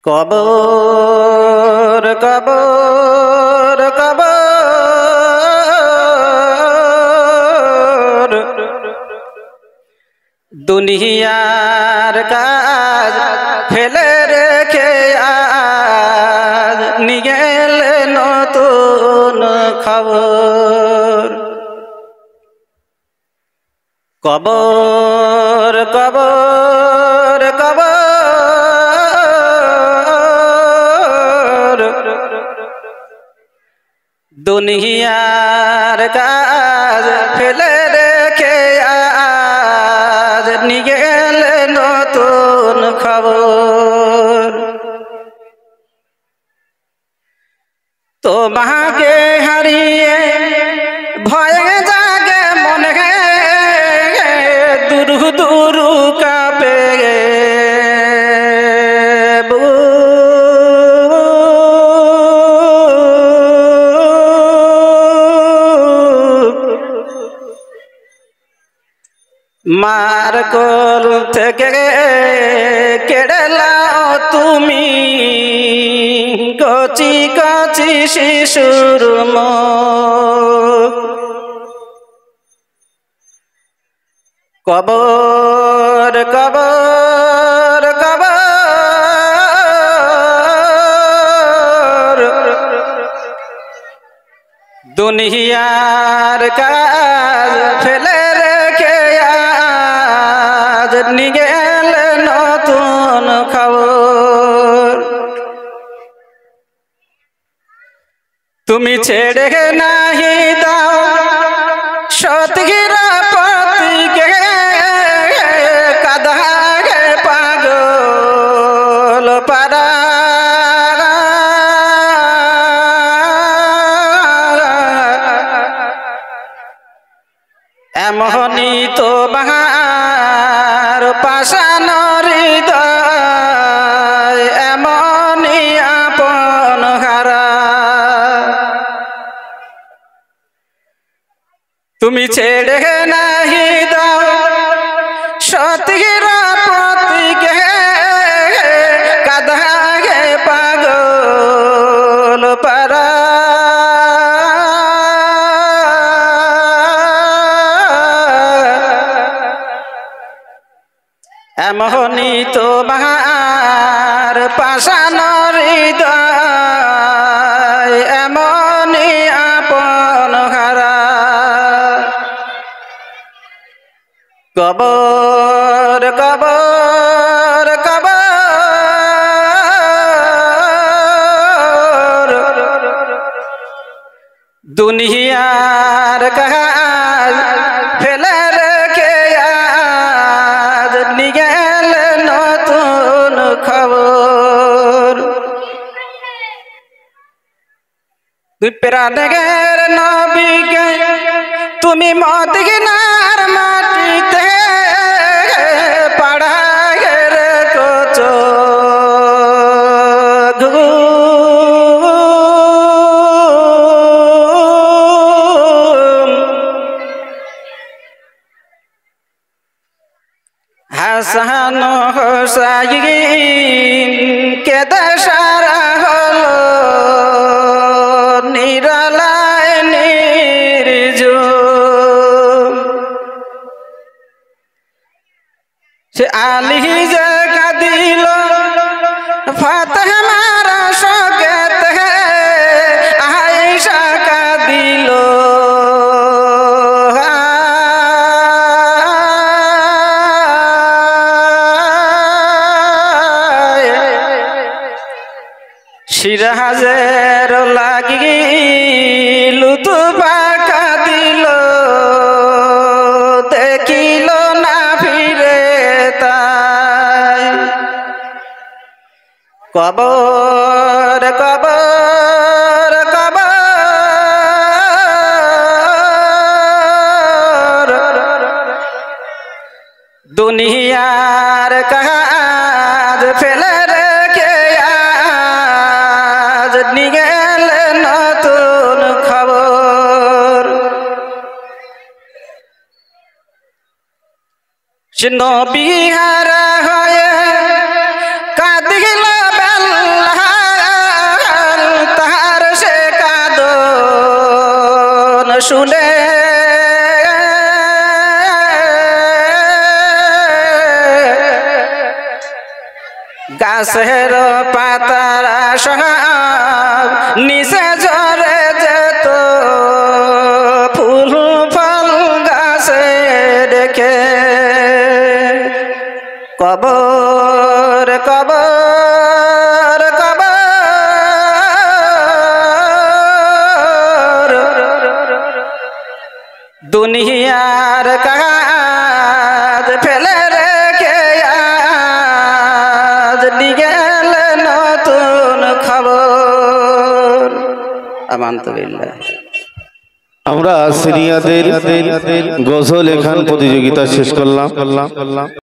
কবর কবর কবর দুনিয়ার কাজ ফেলে রেখে আজ নিয়ে এলে নতুন খবর। কবর কবর কবর দুনিয়ার কাজ ফেলে রেখে আজ নিয়ে এলে নতুন খবর। তোমাকে হারিয়ে ভয়ে জাগে মনে দুরু দুরু কাঁপে মার কোল থেকে কেড়ে লাও তুমি কচি কচি শিশুর মুখ। কবর কবর কবর দুনিয়ার কাজ ফেলে রেখে আজ নিয়ে এলে নতুন খবর। তুমি ছেড়ে নাহি দাও সতগিরা পতিকে কাঁদাগে পাগল পারা এমনি তো বাহার পাষাণ হৃদয় এমনি আপন হারা। তুমি ছেড়ে নাহি দাও সতগিরা পতিকে কাঁদাগে পাগল পারা এমনি তোমার পাষাণ হৃদয় এমনি আপন হারা। কবর কবর কবর দুনিয়ার কাজ ফেলে রেখে আজ নিয়ে এলে নতুন খবর। তুই প্রাণের নবীকে তুমি মদিনার মাটিতে পাড়ায় রেখেছ হাসান হোসাইন কেঁদে সারা হলো নিরালায় নির্জুম। সে আলী যে কাঁদিল ফাতেমার শোকেতে আয়েশা কাঁদিল সিরাজের লাগি লুতুফা কাঁদিল দেখিল না ফিরে তাই। কবর কবর কবর দুনিয়ার কাজ ফেলে রেখে আজ নিয়ে এলে নতুন খবর। সে নবী হারা হয়ে কাঁদিল বেলা শুনে গাছের পাতারা সব নিচে ঝরে যেত, ফুল ফল গাছে দেখে কবর কবর কবর দুনিয়ার কাজ ফেলে রেখে আজ নিগেল নতুন খবর। আমানতুবিল্লাহ। আমরা সিনিয়রদের গজল লেখান প্রতিযোগিতা শেষ করলাম।